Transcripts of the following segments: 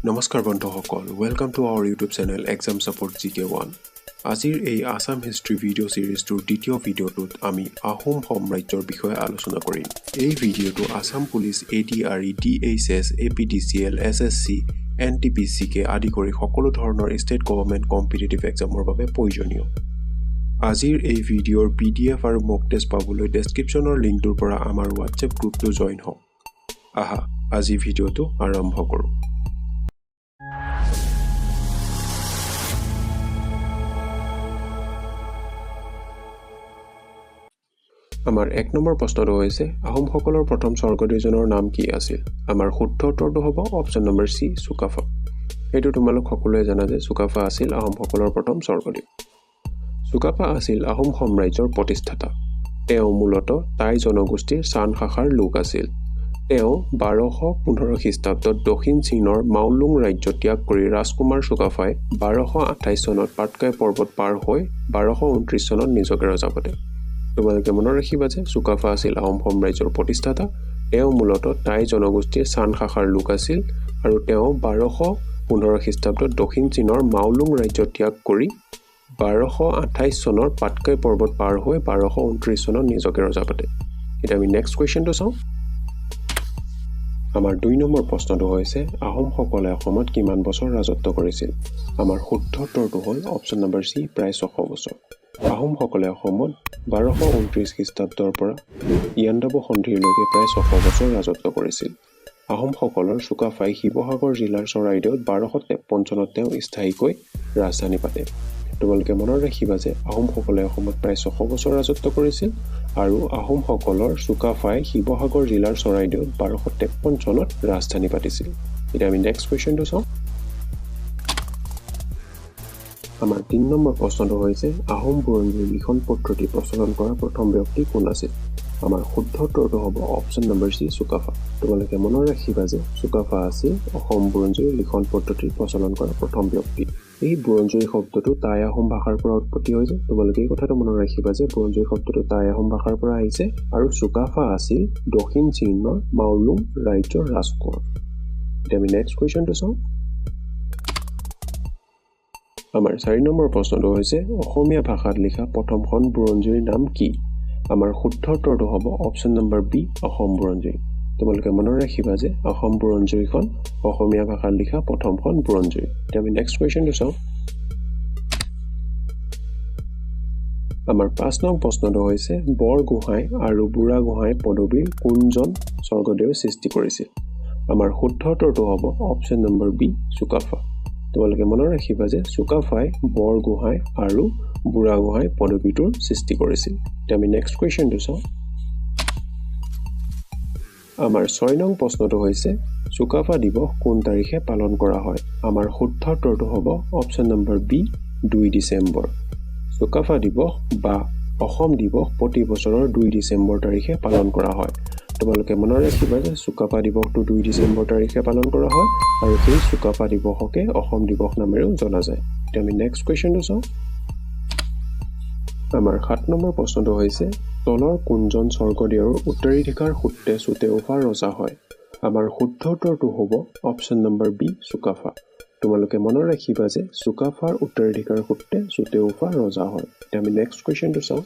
নমস্কাৰ বন্ধুসকল, welcome to our YouTube channel exam support GK1। আজিৰ এই আসাম হিষ্ট্ৰী ভিডিঅ' সিৰিজটোৰ দ্বিতীয় ভিডিঅ'টোত আমি আহোম সাম্ৰাজ্যৰ বিষয়ে আলোচনা কৰিম। এই ভিডিঅ'টো Assam police ADRE, DHS, APDCL, SSC, NTPC কে আদি কৰি সকলো ধৰণৰ ষ্টেট গভৰ্ণমেণ্ট কম্পিটিটিভ এক্সামৰ বাবে প্ৰয়োজনীয়। আজিৰ এই ভিডিঅ'ৰ PDF আৰু মক টেষ্ট পাবলৈ ডেছক্ৰিপশ্যনৰ লিংকটোৰ পৰা আমাৰ WhatsApp গ্ৰুপটো জইন হওক। আহা আজি ভিডিঅ'টো আৰম্ভ কৰোঁ। আমাৰ 1 নম্বৰ প্ৰশ্নটো হৈছে আহোমসকলৰ প্ৰথম স্বৰ্গদেউজনৰ নাম কি আছিল? আমাৰ শুদ্ধ উত্তৰটো হ'ব অপচন নম্বৰ C, চুকাফা। এইটো তোমালোক সকলোৱে জানা যে চুকাফা আছিল আহোমসকলৰ প্ৰথম স্বৰ্গদেউ। চুকাফা আছিল আহোম সাম্ৰাজ্যৰ প্ৰতিষ্ঠাতা। তেওঁ মূলতঃ টাই জনগোষ্ঠীৰ চান শাখাৰ লোক আছিল। তেওঁ 1215 খ্ৰীষ্টাব্দত দক্ষিণ চীনৰ মাওলুং ৰাজ্য ত্যাগ কৰি ৰাজকুমাৰ চুকাফাই 1228 চনত পাটকাই পৰ্বত পাৰ হৈ 1229 চনত নিজকে ৰজা পাতে। তোমালোকে মনত ৰাখিবা যে চুকাফা আছিল আহোম সাম্ৰাজ্যৰ প্ৰতিষ্ঠাতা। তেওঁ মূলতঃ টাই জনগোষ্ঠীৰ চান শাখাৰ লোক আছিল আৰু তেওঁ 1215 খ্ৰীষ্টাব্দত দক্ষিণ চীনৰ মাওলুং ৰাজ্য ত্যাগ কৰি 1228 চনৰ পাটকাই পৰ্বত পাৰ হৈ 1229 চনত নিজকে ৰজা পাতে। এতিয়া আমি নেক্সট কুৱেশ্যনটো চাওঁ। আমাৰ 2 নম্বৰ প্ৰশ্নটো হৈছে আহোমসকলে অসমত কিমান বছৰ ৰাজত্ব কৰিছিল? আমাৰ শুদ্ধ উত্তৰটো হ'ল অপচন নম্বৰ C, প্ৰায় 600 বছৰ। আহোমসকলে অসমত 1229 খ্ৰীষ্টাব্দৰ পৰা ইয়াণ্ডাবু সন্ধিলৈকে প্ৰায় 600 বছৰ ৰাজত্ব কৰিছিল। আহোমসকলৰ চুকাফাই শিৱসাগৰ জিলাৰ চৰাইদেউত 1253 চনত তেওঁ স্থায়ীকৈ ৰাজধানী পাতে। তোমালোকে মনত ৰাখিবা যে আহোমসকলে অসমত প্ৰায় 600 বছৰ ৰাজত্ব কৰিছিল আৰু আহোমসকলৰ চুকাফাই শিৱসাগৰ জিলাৰ চৰাইদেউত 1253 চনত ৰাজধানী পাতিছিল। এতিয়া আমি নেক্সট কুৱেশ্যনটো চাওঁ। আমাৰ 3 নম্বৰ প্ৰশ্নটো হৈছে আহোম বুৰঞ্জীৰ লিখন পদ্ধতি প্ৰচলন কৰা প্ৰথম ব্যক্তি কোন আছিল? আমাৰ শুদ্ধ উত্তৰটো হ'ব অপচন নম্বৰ C, চুকাফা। তোমালোকে মনত ৰাখিবা যে চুকাফা আছিল অসম বুৰঞ্জীৰ লিখন পদ্ধতি প্ৰচলন কৰা প্ৰথম ব্যক্তি। এই বুৰঞ্জীৰ শব্দটো টাই আহোম ভাষাৰ পৰা উৎপত্তি হৈছে। তোমালোকে এই কথাটো মনত ৰাখিবা যে বুৰঞ্জীৰ শব্দটো টাই আহোম ভাষাৰ পৰা আহিছে আৰু চুকাফা আছিল দক্ষিণ চীনৰ মাওলুং ৰাজ্যৰ ৰাজকুমাৰ। এতিয়া আমি নেক্সট কুৱেশ্যনটো চাওঁ। আমাৰ 4 নম্বৰ প্ৰশ্নটো হৈছে অসমীয়া ভাষাত লিখা প্ৰথমখন বুৰঞ্জীৰ নাম কি? আমাৰ শুদ্ধ উত্তৰটো হ'ব অপচন নম্বৰ B, অসম বুৰঞ্জী। তোমালোকে মনত ৰাখিবা যে অসম বুৰঞ্জীখন অসমীয়া ভাষাত লিখা প্ৰথমখন বুৰঞ্জী। এতিয়া আমি নেক্সট কুৱেশ্যনটো চাওঁ। আমাৰ 5 নং প্ৰশ্নটো হৈছে বৰগোহাঁই আৰু বুঢ়াগোহাঁই পদবীৰ কোনজন স্বৰ্গদেৱে সৃষ্টি কৰিছিল? আমাৰ শুদ্ধ উত্তৰটো হ'ব অপচন নম্বৰ B, চুকাফা। তোমালোকে মনত ৰাখিবা যে চুকাফাই বৰগোহাঁই আৰু বুঢ়াগোহাঁই পদবীটোৰ সৃষ্টি কৰিছিল। এতিয়া আমি নেক্সট কুৱেশ্যনটো চাওঁ। আমাৰ 6 নং প্ৰশ্নটো হৈছে চুকাফা দিৱস কোন তাৰিখে পালন কৰা হয়? আমাৰ শুদ্ধ উত্তৰটো হ'ব option number B, 2 December. Sukaphaa দিৱস বা অসম দিৱস প্ৰতি বছৰৰ 2 ডিচেম্বৰ তাৰিখে পালন কৰা হয়। তোমালোকে মনত ৰাখিবা যে চুকাফা দিৱসটো 2 ডিচেম্বৰ তাৰিখে পালন কৰা হয় আৰু সেই চুকাফা দিৱসকে অসম দিৱস নামেৰেও জনা যায়। এতিয়া আমি নেক্সট কুৱেশ্যনটো চাওঁ। আমাৰ 7 নম্বৰ প্ৰশ্নটো হৈছে তলৰ কোনজন স্বৰ্গদেউৰ উত্তৰাধিকাৰ সূত্ৰে চুতেওফা ৰজা হয়? আমাৰ শুদ্ধ উত্তৰটো হ'ব অপচন নম্বৰ B, চুকাফা। তোমালোকে মনত ৰাখিবা যে চুকাফাৰ উত্তৰাধিকাৰ সূত্ৰে চুতেওফা ৰজা হয়। এতিয়া আমি নেক্সট কুৱেশ্যনটো চাওঁ।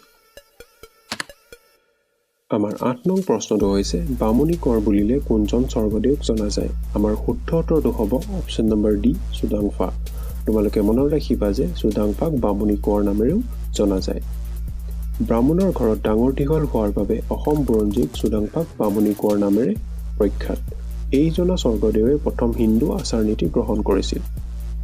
আমাৰ 8 নং প্ৰশ্নটো হৈছে বামুণী কৰ বুলিলে কোনজন স্বৰ্গদেউক জনা যায়? আমাৰ শুদ্ধ উত্তৰটো হ'ব অপচন নম্বৰ D, চুদাংফা। তোমালোকে মনত ৰাখিবা যে চুদাংফাক বামুণী কৰ নামেৰেও জনা যায়। ব্ৰাহ্মণৰ ঘৰত ডাঙৰ দীঘল হোৱাৰ বাবে অসম বুৰঞ্জীক চুদাংফাক বামুণী কৰ নামেৰে প্ৰখ্যাত। এইজনা স্বৰ্গদেৱে প্ৰথম হিন্দু আচাৰ নীতি গ্ৰহণ কৰিছিল।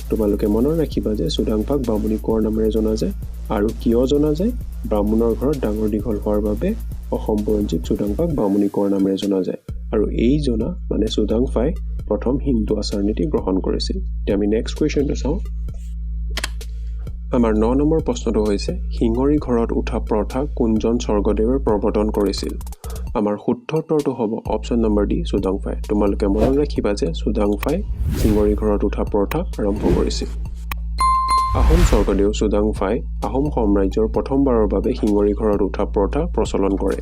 তোমালোকে মনত ৰাখিবা যে চুদাংফাক বামুণী কৰ নামেৰে জনা যায় আৰু কিয় জনা যায়? ব্ৰাহ্মণৰ ঘৰত ডাঙৰ দীঘল হোৱাৰ বাবে অসম বুৰঞ্জীক চুদাংফাক বামুণী কৰ নামেৰে জনা যায় আৰু এইজনা মানে চুদাংফাই প্ৰথম হিন্দু আচাৰ নীতি গ্ৰহণ কৰিছিল। এতিয়া আমি নেক্সট কুৱেশ্যনটো চাওঁ। আমাৰ 9 নম্বৰ প্ৰশ্নটো হৈছে শিঙৰি ঘৰত উঠা প্ৰথা কোনজন স্বৰ্গদেৱে প্ৰৱৰ্তন কৰিছিল? আমাৰ শুদ্ধ উত্তৰটো হ'ব অপচন নম্বৰ D, চুদাংফাই। তোমালোকে মনত ৰাখিবা যে চুদাংফাই শিঙৰি ঘৰত উঠা প্ৰথা আৰম্ভ কৰিছিল। আহোম স্বৰ্গদেউ চুদাংফাই আহোম সাম্ৰাজ্যৰ প্ৰথমবাৰৰ বাবে শিঙৰি ঘৰত উঠা প্ৰথা প্ৰচলন কৰে।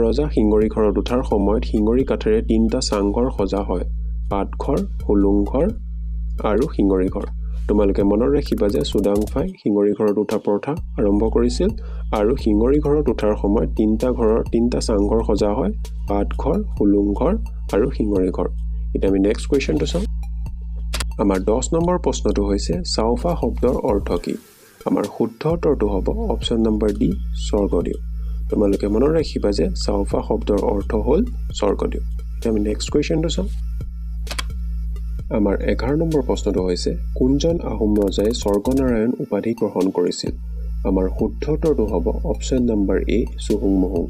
ৰজা শিঙৰি ঘৰত উঠাৰ সময়ত শিঙৰি কাঠেৰে 3টা চাংঘৰ সজা হয় পাটঘৰ হুলুংঘৰ আৰু শিঙৰি ঘৰ তোমালোকে মনত ৰাখিবা যে সুদাংফাই শিঙৰি ঘৰত উঠা প্ৰথা আৰম্ভ কৰিছিল আৰু শিঙৰি ঘৰত উঠাৰ সময়ত তিনিটা চাংঘৰ সজা হয় পাটঘৰ হুলুংঘৰ আৰু শিঙৰি ঘৰ এটা আমি নেক্সট কোৱেশ্চনটো চাওঁ আমাৰ 10 নম্বৰ প্ৰশ্নটো হৈছে চাওফা শব্দৰ অৰ্থ কি আমাৰ শুদ্ধ উত্তৰটো হ'ব অপচন নম্বৰ ডি স্বৰ্গদেউ তোমালোকে মনত ৰাখিবা যে চাওফা শব্দৰ অৰ্থ হ'ল স্বৰ্গদেউ এটা আমি নেক্সট কোৱেশ্চনটো চাওঁ আমাৰ 11 নম্বৰ প্ৰশ্নটো হৈছে কোনজন আহোম ৰজাই স্বৰ্গনাৰায়ণ উপাধি গ্ৰহণ কৰিছিল আমাৰ শুদ্ধ উত্তৰটো হ'ব অপচন নম্বৰ এ সুহুং মুহুং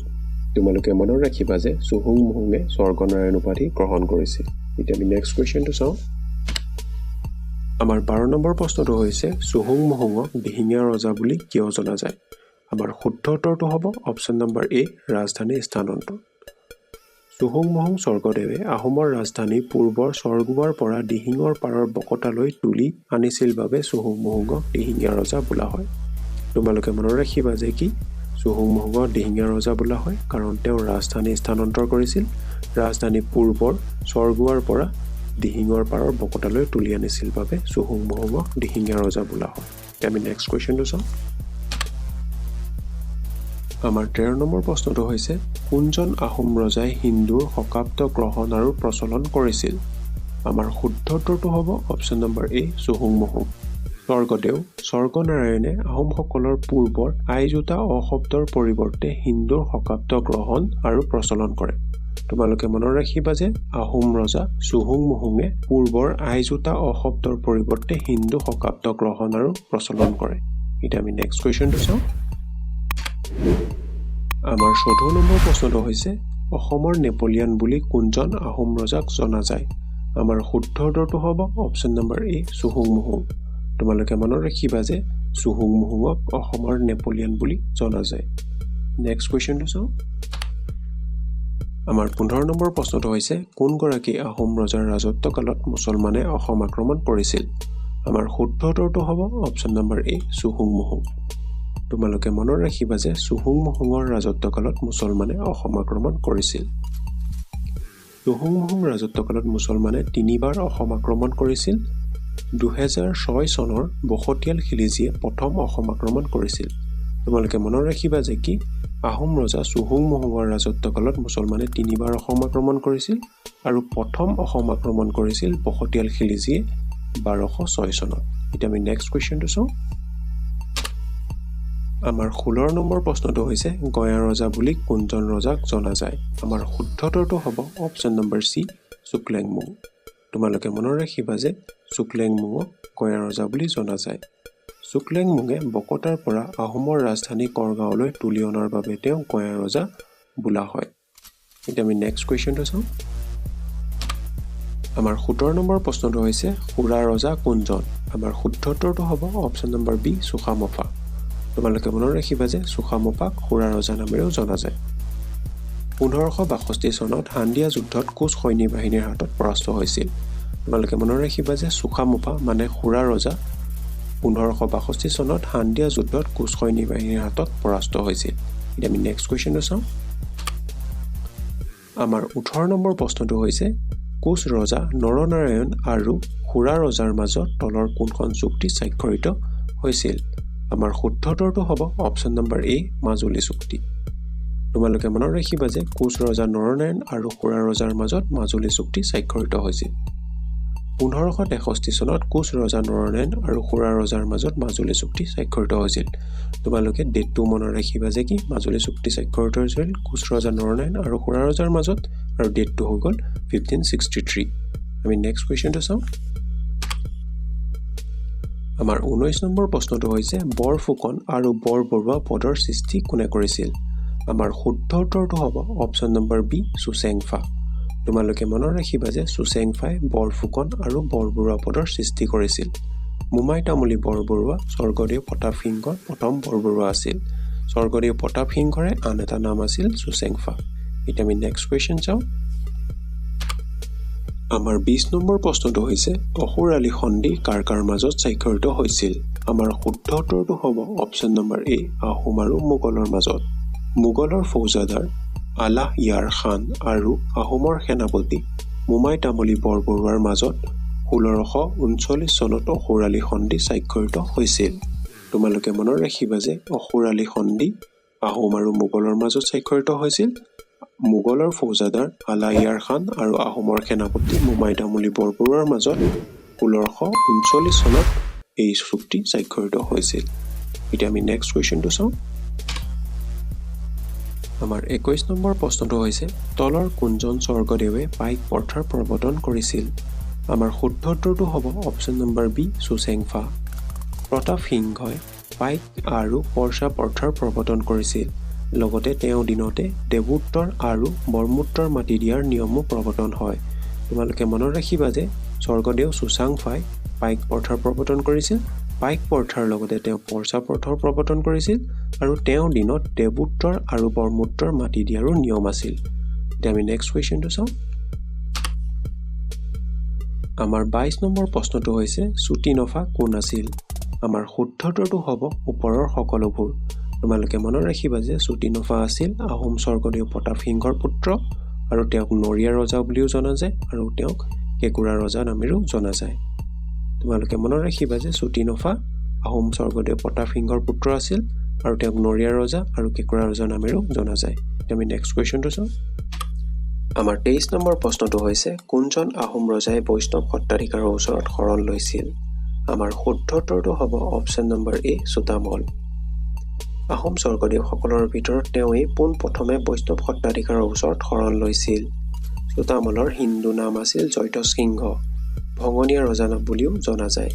তোমালোকে মনত ৰাখিবা যে সুহুং মুহুঙে স্বৰ্গনাৰায়ণ উপাধি গ্ৰহণ কৰিছিল এতিয়া আমি নেক্সট কোৱেশ্চনটো চাওঁ আমাৰ 12 নম্বৰ প্ৰশ্নটো হৈছে সুহুং মুহুঙক দিহিঙীয়া ৰজা বুলি কিয় জনা যায় আমাৰ শুদ্ধ উত্তৰটো হ'ব অপচন নম্বৰ এ ৰাজধানী স্থানান্তৰ সুহুং মুহুং স্বৰ্গদেৱে আহোমৰ ৰাজধানী পূৰ্বৰ স্বৰ্গোৱাৰ পৰা দিহিঙৰ পাৰৰ বকতালৈ তুলি আনিছিল বাবে সুহুং মুহুঙক দিহিঙীয়া ৰজা বোলা হয় তোমালোকে মনত ৰাখিবা যে কি সুহুং মুহুঙক দিহিঙীয়া ৰজা বোলা হয় কাৰণ তেওঁ ৰাজধানী স্থানান্তৰ কৰিছিল ৰাজধানী পূৰ্বৰ স্বৰ্গোৱাৰ পৰা দিহিঙৰ পাৰৰ বকতালৈ তুলি আনিছিল বাবে সুহুং মুহুঙক দিহিঙীয়া ৰজা বোলা হয় আমি নেক্সট কোৱেশ্চনটো চাওঁ আমাৰ 13 নম্বৰ প্ৰশ্নটো হৈছে কোনজন আহোম ৰজাই হিন্দুৰ শকাব্দ গ্ৰহণ আৰু প্ৰচলন কৰিছিল আমাৰ শুদ্ধ উত্তৰটো হ'ব অপচন নম্বৰ এ সুহুং মুহুং স্বৰ্গদেউ স্বৰ্গনাৰায়ণে আহোমসকলৰ পূৰ্বৰ আইজোতা অশব্দৰ পৰিৱৰ্তে হিন্দুৰ শকাব্দ গ্ৰহণ আৰু প্ৰচলন কৰে তোমালোকে মনত ৰাখিবা যে আহোম ৰজা সুহুং মুহুঙে পূৰ্বৰ আইজোতা অশব্দৰ পৰিৱৰ্তে হিন্দু শকাব্দ গ্ৰহণ আৰু প্ৰচলন কৰে এটা আমি নেক্সট কোৱেশ্চনটো চাওঁ আমাৰ 14 নম্বৰ প্ৰশ্নটো হৈছে অসমৰ নেপোলিয়ন বুলি কোনজন আহোম ৰজাক জনা যায় আমাৰ শুদ্ধ উত্তৰটো হ'ব অপচন নম্বৰ এ সুহুং মুহুং তোমালোকে মনত ৰাখিবা যে সুহুং মুহুঙক অসমৰ নেপোলিয়ন বুলি জনা যায় নেক্সট কোৱেশ্চনটো চাওঁ আমাৰ 15 নম্বৰ প্ৰশ্নটো হৈছে কোন গৰাকী আহোম ৰজাৰ ৰাজত্বকালত মুছলমানে অসম আক্ৰমণ কৰিছিল আমাৰ শুদ্ধ উত্তৰটো হ'ব অপচন নম্বৰ এ সুহুং মুহুং তোমালোকে মনত ৰাখিবা যে সুহুং মুহুঙৰ ৰাজত্বকালত মুছলমানে অসম আক্ৰমণ কৰিছিল সুহুং মুহুং ৰাজত্বকালত মুছলমানে 3বাৰ অসম আক্ৰমণ কৰিছিল 2006 চনৰ বখতিয়াল খিলিজীয়ে প্ৰথম অসম আক্ৰমণ কৰিছিল তোমালোকে মনত ৰাখিবা যে কি আহোম ৰজা সুহুং মুহুঙৰ ৰাজত্বকালত মুছলমানে 3বাৰ অসম আক্ৰমণ কৰিছিল আৰু প্ৰথম অসম আক্ৰমণ কৰিছিল বখতিয়াল খিলিজীয়ে 1206 চনত এতিয়া আমি নেক্সট কোৱেশ্চনটো চাওঁ আমাৰ 16 নম্বৰ প্ৰশ্নটো হৈছে গয়া ৰজা বুলি কোনজন ৰজাক জনা যায় আমাৰ শুদ্ধ উত্তৰটো হ'ব অপচন নম্বৰ সি শুক্লেংমুং তোমালোকে মনত ৰাখিবা যে শুক্লেংমুঙক গয়া ৰজা বুলি জনা যায় শুক্লেংমুঙে বকতাৰ পৰা আহোমৰ ৰাজধানী কৰগাঁৱলৈ তুলি অনাৰ বাবে তেওঁ গয়া ৰজা বোলা হয় এতিয়া আমি নেক্সট কোৱেশ্চনটো চাওঁ আমাৰ 17 নম্বৰ প্ৰশ্নটো হৈছে খুৰা ৰজা কোনজন আমাৰ শুদ্ধ উত্তৰটো হ'ব অপচন নম্বৰ বি সুখামফা তোমালোকে মনত ৰাখিবা যে সুখামফাক খুৰা ৰজা নামেৰেও জনা যায় 1562 চনত হাণ্ডিয়া যুদ্ধত কোচ সৈনিক বাহিনীৰ হাতত পৰাস্ত হৈছিল তোমালোকে মনত ৰাখিবা যে সুখামফা মানে খুৰা ৰজা 1562 চনত হাণ্ডিয়া যুদ্ধত কোচ সৈনিক বাহিনীৰ হাতত পৰাস্ত হৈছিল এতিয়া আমি নেক্সট কোৱেশ্চনটো চাওঁ আমাৰ 18 নম্বৰ প্ৰশ্নটো হৈছে কোচ ৰজা নৰনাৰায়ণ আৰু খুৰা ৰজাৰ মাজত তলৰ কোনখন চুক্তি স্বাক্ষৰিত হৈছিল আমাৰ শুদ্ধ উত্তৰটো হ'ব অপচন নম্বৰ এ মাজুলী চুক্তি তোমালোকে মনত ৰাখিবা যে কোচ ৰজা নৰনাৰায়ণ আৰু খুৰা ৰজাৰ মাজত মাজুলী চুক্তি স্বাক্ষৰিত হৈছিল 1563 চনত কোচ ৰজা নৰনাৰায়ণ আৰু খুৰা ৰজাৰ মাজত মাজুলী চুক্তি স্বাক্ষৰিত হৈছিল তোমালোকে ডেটটো মনত ৰাখিবা যে কি মাজুলী চুক্তি স্বাক্ষৰিত হৈছিল কোচ ৰজা নৰনাৰায়ণ আৰু খুৰা ৰজাৰ মাজত আৰু ডেটটো হৈ গ'ল 1563 আমি নেক্সট কোৱেশ্চনটো চাওঁ আমাৰ 19 নম্বৰ প্ৰশ্নটো হৈছে বৰফুকন আৰু বৰবৰুৱা পদৰ সৃষ্টি কোনে কৰিছিল আমাৰ শুদ্ধ উত্তৰটো হ'ব অপচন নম্বৰ বি সুচেংফা তোমালোকে মনত ৰাখিবা যে সুচেংফাই বৰফুকন আৰু বৰবৰুৱা পদৰ সৃষ্টি কৰিছিল মুমাই তামুলী বৰবৰুৱা স্বৰ্গদেউ প্ৰতাপ সিংহৰ প্ৰথম বৰবৰুৱা আছিল স্বৰ্গদেউ প্ৰতাপ সিংহৰে আন এটা নাম আছিল সুচেংফা এটা আমি নেক্সট কোৱেশ্চন চাওঁ আমাৰ 20 নম্বৰ প্ৰশ্নটো হৈছে অসুৰ আলী সন্ধি কাৰ কাৰ মাজত স্বাক্ষৰিত হৈছিল আমাৰ শুদ্ধ উত্তৰটো হ'ব অপচন নম্বৰ এ আহোম আৰু মোগলৰ মাজত মোগলৰ ফৌজাদাৰ আলাহ ইয়াৰ খান আৰু আহোমৰ সেনাপতি মোমাই তামুলী বৰবৰুৱাৰ মাজত 1639 চনত অসুৰালি সন্ধি স্বাক্ষৰিত হৈছিল। তোমালোকে মনত ৰাখিবা যে অসুৰালি সন্ধি আহোম আৰু মোগলৰ মাজত স্বাক্ষৰিত হৈছিল। মোগলৰ ফৌজাদাৰ আলাইয়াৰ খান আৰু আহোমৰ সেনাপতি মোমাই তামুলী বৰবৰুৱাৰ মাজত 1639 চনত এই চুক্তি স্বাক্ষৰিত হৈছিল। এতিয়া আমি নেক্সট কুৱেশ্যনটো চাওঁ। আমাৰ 21 নম্বৰ প্ৰশ্নটো হৈছে তলৰ কোনজন স্বৰ্গদেৱে পাইক প্ৰথাৰ প্ৰৱৰ্তন কৰিছিল? আমাৰ শুদ্ধ উত্তৰটো হ'ব option number B Susengphaa. Pratap সিংহই পাইক আৰু পৰ্চা প্ৰথাৰ প্ৰৱৰ্তন কৰিছিল। লগতে তেওঁ দিনতে দেৱোত্তৰ আৰু বৰমোত্তৰ মাটি দিয়াৰ নিয়মো প্ৰৱৰ্তন হয়। তোমালোকে মনত ৰাখিবা যে স্বৰ্গদেউ চুচাংফাই পাইক প্ৰথাৰ প্ৰৱৰ্তন কৰিছিল। পাইক প্ৰথাৰ লগতে তেওঁ পৰ্চা প্ৰথাৰ প্ৰৱৰ্তন কৰিছিল আৰু তেওঁৰ দিনত দেৱোত্তৰ আৰু বৰমোত্তৰ মাটি দিয়াৰো নিয়ম আছিল। এতিয়া আমি নেক্সট কুৱেশ্যনটো চাওঁ। আমাৰ 22 নম্বৰ প্ৰশ্নটো হৈছে চুটিনফা কোন আছিল? আমাৰ শুদ্ধ উত্তৰটো হ'ব ওপৰৰ সকলোবোৰ। তোমালোকে মনত ৰাখিবা যে চুটিনফা আছিল আহোম স্বৰ্গদেউ প্ৰতাপ সিংহৰ পুত্ৰ আৰু তেওঁক নৰিয়া ৰজা বুলিও জনা যায় আৰু তেওঁক কেঁকুৰা ৰজা নামেৰেও জনা যায়। তোমালোকে মনত ৰাখিবা যে চুটিনফা আহোম স্বৰ্গদেউ প্ৰতাপ সিংহৰ পুত্ৰ আছিল আৰু তেওঁক নৰিয়া ৰজা আৰু কেঁকুৰা ৰজা নামেৰেও জনা যায়। আমি নেক্সট কুৱেশ্যনটো চাওঁ। আমাৰ 23 নম্বৰ প্ৰশ্নটো হৈছে কোনজন আহোম ৰজাই বৈষ্ণৱ সত্ৰাধিকাৰৰ ওচৰত শৰণ লৈছিল? আমাৰ শুদ্ধ উত্তৰটো হ'ব অপশ্যন নম্বৰ এ চুতামল। আহোম স্বৰ্গদেউসকলৰ ভিতৰত তেওঁৱেই পোনপ্ৰথমে বৈষ্ণৱ সত্ৰাধিকাৰৰ ওচৰত শৰণ লৈছিল। চুতামলৰ হিন্দু নাম আছিল জয়ধ্বজ সিংহ, ভঙনীয়া ৰজা বুলিও জনা যায়।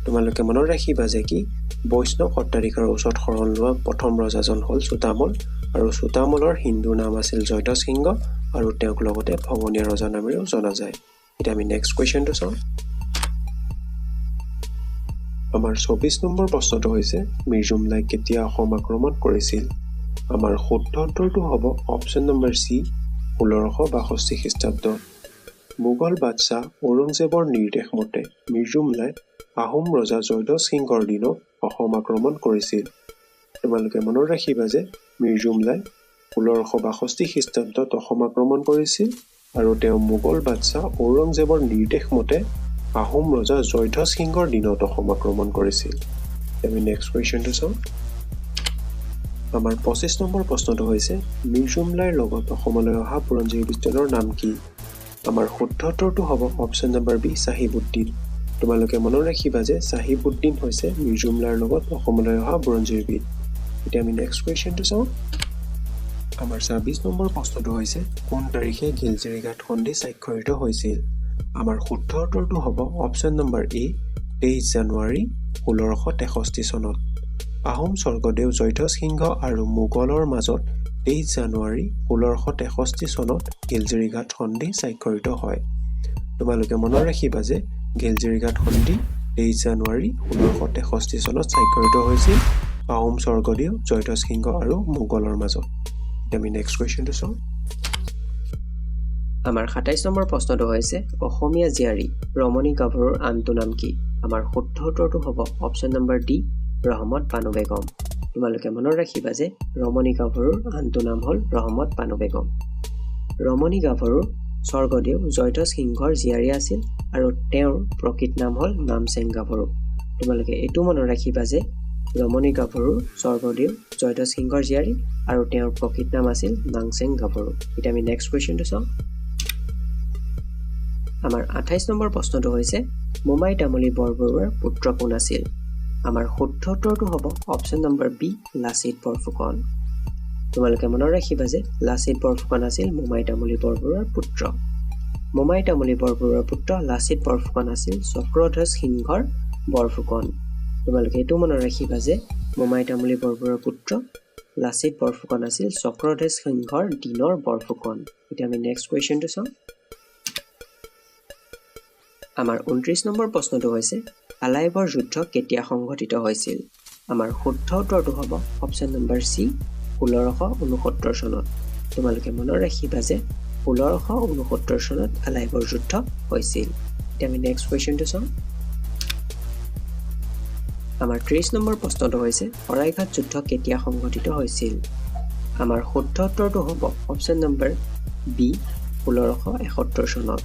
তোমালোকে মনত ৰাখিবা যে কি বৈষ্ণৱ সত্ৰাধিকাৰৰ ওচৰত শৰণ লোৱা প্ৰথম ৰজাজন হ'ল চুতামল আৰু চুতামলৰ হিন্দু নাম আছিল জয়ধ্বজ সিংহ আৰু তেওঁক লগতে ভঙনীয়া ৰজা নামেৰেও জনা যায়। এতিয়া আমি নেক্সট কুৱেশ্যনটো চাওঁ। আমাৰ 24 নম্বৰ প্ৰশ্নটো হৈছে মিৰ্জুমলাই কেতিয়া অসম আক্ৰমণ কৰিছিল? আমাৰ শুদ্ধ উত্তৰটো হ'ব অপশ্যন নম্বৰ চি 1662 খ্ৰীষ্টাব্দ। মোগল বাদশ্বাহ ঔৰংজেবৰ নিৰ্দেশ মতে মিৰ্জুমলাই আহোম ৰজা জয়ধ্বজ সিংহৰ দিনত অসম আক্ৰমণ কৰিছিল। তোমালোকে মনত ৰাখিবা যে মিৰ্জুমলাই 1662 খ্ৰীষ্টাব্দত অসম আক্ৰমণ কৰিছিল আৰু তেওঁ মোগল বাদশ্বাহ ঔৰংজেবৰ নিৰ্দেশ মতে আহোম ৰজা জয়ধ্বজ সিংহৰ দিনত অসম আক্ৰমণ কৰিছিল। আমি নেক্সট কুৱেশ্যনটো চাওঁ। আমাৰ 25 নম্বৰ প্ৰশ্নটো হৈছে মিৰ্জুমলাইৰ লগত অসমলৈ অহা বুৰঞ্জীৰ বিদ্বানৰ নাম কি? আমাৰ শুদ্ধ উত্তৰটো হ'ব অপশ্যন নম্বৰ বি চাহিবুদ্দিন। তোমালোকে মনত ৰাখিবা যে চাহিবুদ্দিন হৈছে মিৰ্জুমলাইৰ লগত অসমলৈ অহা বুৰঞ্জীৰবিদ। এতিয়া আমি নেক্সট কুৱেশ্যনটো চাওঁ। আমাৰ 26 নম্বৰ প্ৰশ্নটো হৈছে কোন তাৰিখে ঘিলঝিৰিঘাট সন্ধি স্বাক্ষৰিত হৈছিল? আমাৰ শুদ্ধ উত্তৰটো হ'ব অপশ্যন নম্বৰ এ 23 জানুৱাৰী 1663 চনত। আহোম স্বৰ্গদেউ জয়ধ্বজ সিংহ আৰু মোগলৰ মাজত 23 জানুৱাৰী 1663 চনত ঘিলঝিৰিঘাট সন্ধি স্বাক্ষৰিত হয়। তোমালোকে মনত ৰাখিবা যে ঘিলঝিৰিঘাট সন্ধি 23 জানুৱাৰী 1663 চনত স্বাক্ষৰিত হৈছিল আহোম স্বৰ্গদেউ জয়ধ্বজ সিংহ আৰু মোগলৰ মাজত। আমি নেক্সট কুৱেশ্যনটো চাওঁ। আমাৰ 27 নম্বৰ প্ৰশ্নটো হৈছে অসমীয়া জীয়াৰী ৰমণী গাভৰুৰ আনটো নাম কি? আমাৰ শুদ্ধ উত্তৰটো হ'ব অপশ্যন নম্বৰ ডি ৰহমত বানু বেগম। তোমালোকে মনত ৰাখিবা যে ৰমণী গাভৰুৰ আনটো নাম হ'ল ৰহমত বানু বেগম। ৰমণী গাভৰুৰ স্বৰ্গদেউ জয়ধ্বজ সিংহৰ জীয়াৰী আছিল আৰু তেওঁৰ প্ৰকৃত নাম হ'ল নামচেং গাভৰু। তোমালোকে এইটো মনত ৰাখিবা যে ৰমণী গাভৰুৰ স্বৰ্গদেউ জয়ধ্বজ সিংহৰ জীয়াৰী আৰু তেওঁৰ প্ৰকৃত নাম আছিল নামচেং গাভৰু। এতিয়া আমি নেক্সট কুৱেশ্যনটো চাওঁ। আমাৰ 28 নম্বৰ প্ৰশ্নটো হৈছে মোমাই তামুলী বৰবৰুৱাৰ পুত্ৰ কোন আছিল? আমাৰ শুদ্ধ উত্তৰটো হ'ব option number B Lachit Borphukan. তোমালোকে মনত ৰাখিবা যে লাচিত বৰফুকন আছিল মোমাই তামুলী বৰবৰুৱাৰ পুত্ৰ। মোমাই তামুলী বৰবৰুৱাৰ পুত্ৰ লাচিত বৰফুকন আছিল চক্ৰধ্বজ সিংহৰ বৰফুকন। তোমালোকে এইটো মনত ৰাখিবা যে মোমাই তামুলী বৰবৰুৱাৰ পুত্ৰ লাচিত বৰফুকন আছিল চক্ৰধ্বজ সিংহৰ দিনৰ বৰফুকন। এতিয়া আমি নেক্সট কুৱেশ্যনটো চাওঁ। আমাৰ 29 নম্বৰ প্ৰশ্নটো হৈছে আলাইবৰ যুদ্ধ কেতিয়া সংঘটিত হৈছিল? আমাৰ শুদ্ধ উত্তৰটো হ'ব অপশ্যন নম্বৰ চি 1669 চনত। তোমালোকে মনত ৰাখিবা যে 1669 চনত আলাইবৰ যুদ্ধ হৈছিল। এতিয়া আমি নেক্সট কুৱেশ্যনটো চাওঁ। আমাৰ 30 নম্বৰ প্ৰশ্নটো হৈছে শৰাইঘাট যুদ্ধ কেতিয়া সংঘটিত হৈছিল? আমাৰ শুদ্ধ উত্তৰটো হ'ব অপশ্যন নম্বৰ বি 1671 চনত।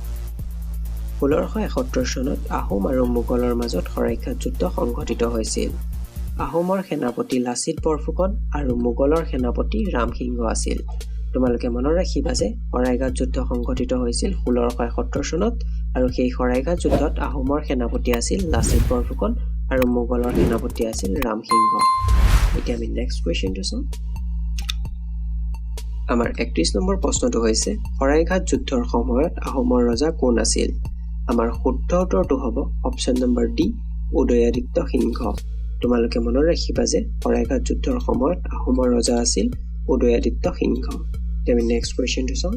1671 চনত আহোম আৰু মোগলৰ মাজত শৰাইঘাট যুদ্ধ সংঘটিত হৈছিল। আহোমৰ সেনাপতি লাচিত বৰফুকন আৰু মোগলৰ সেনাপতি ৰামসিংহ আছিল। তোমালোকে মনত ৰাখিবা যে শৰাইঘাট যুদ্ধ সংঘটিত হৈছিল 1671 চনত আৰু সেই শৰাইঘাট যুদ্ধত আহোমৰ সেনাপতি আছিল লাচিত বৰফুকন আৰু মোগলৰ সেনাপতি আছিল ৰামসিংহ। এতিয়া আমি নেক্সট কুৱেশ্যনটো চাওঁ। আমাৰ 31 নম্বৰ প্ৰশ্নটো হৈছে শৰাইঘাট যুদ্ধৰ সময়ত আহোমৰ ৰজা কোন আছিল? আমাৰ শুদ্ধ উত্তৰটো হ'ব অপশ্যন নম্বৰ ডি উদয়াদিত্য সিংহ। তোমালোকে মনত ৰাখিবা যে শৰাইঘাট যুদ্ধৰ সময়ত আহোমৰ ৰজা আছিল উদয়াদিত্য সিংহ। আমি নেক্সট কুৱেশ্যনটো চাওঁ।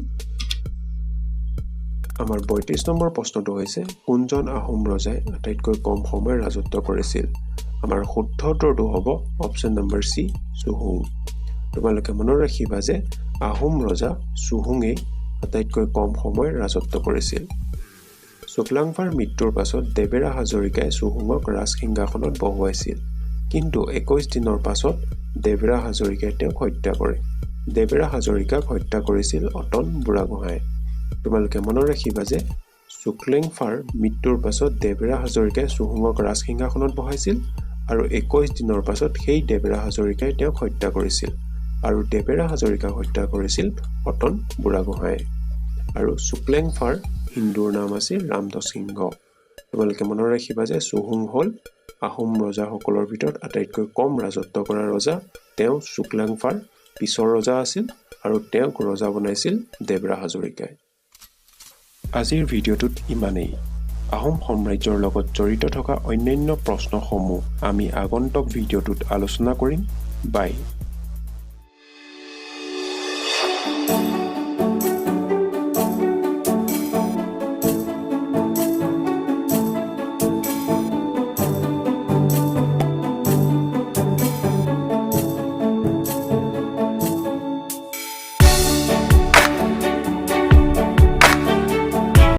আমাৰ 32 নম্বৰ প্ৰশ্নটো হৈছে কোনজন আহোম ৰজাই আটাইতকৈ কম সময় ৰাজত্ব কৰিছিল? আমাৰ শুদ্ধ উত্তৰটো হ'ব অপশ্যন নম্বৰ চি চুহুং। তোমালোকে মনত ৰাখিবা যে আহোম ৰজা চুহুঙে আটাইতকৈ কম সময় ৰাজত্ব কৰিছিল। শুক্লাংফাৰ মৃত্যুৰ পাছত দেবেৰা হাজৰিকাই চুহুঙক ৰাজসিংহাসনত বহুৱাইছিল, কিন্তু 21 দিনৰ পাছত দেবেৰা হাজৰিকাই তেওঁক হত্যা কৰে। দেবেৰা হাজৰিকাক হত্যা কৰিছিল অটন বুঢ়াগোহাঁয়ে। তোমালোকে মনত ৰাখিবা যে শুক্লেংফাৰ মৃত্যুৰ পাছত দেবেৰা হাজৰিকাই চুহুঙক ৰাজসিংহাসনত বহাইছিল আৰু 21 দিনৰ পাছত সেই দেবেৰা হাজৰিকাই তেওঁক হত্যা কৰিছিল আৰু দেবেৰা হাজৰিকাক হত্যা কৰিছিল অটন বুঢ়াগোহাঁয়ে। আৰু শুক্লেংফাৰ হিন্দুৰ নাম আছিল ৰামদাস সিংহ। তোমালোকে মনত ৰাখিবা যে চুহুং হ'ল আহোম ৰজাসকলৰ ভিতৰত আটাইতকৈ কম ৰাজত্ব কৰা ৰজা। তেওঁ শুক্লাংফাৰ পিছৰ ৰজা আছিল আৰু তেওঁক ৰজা বনাইছিল দেবেৰা হাজৰিকাই। আজিৰ ভিডিঅ'টোত ইমানেই। আহোম সাম্ৰাজ্যৰ লগত জড়িত থকা অন্যান্য প্ৰশ্নসমূহ আমি আগন্তুক ভিডিঅ'টোত আলোচনা কৰিম। বাই।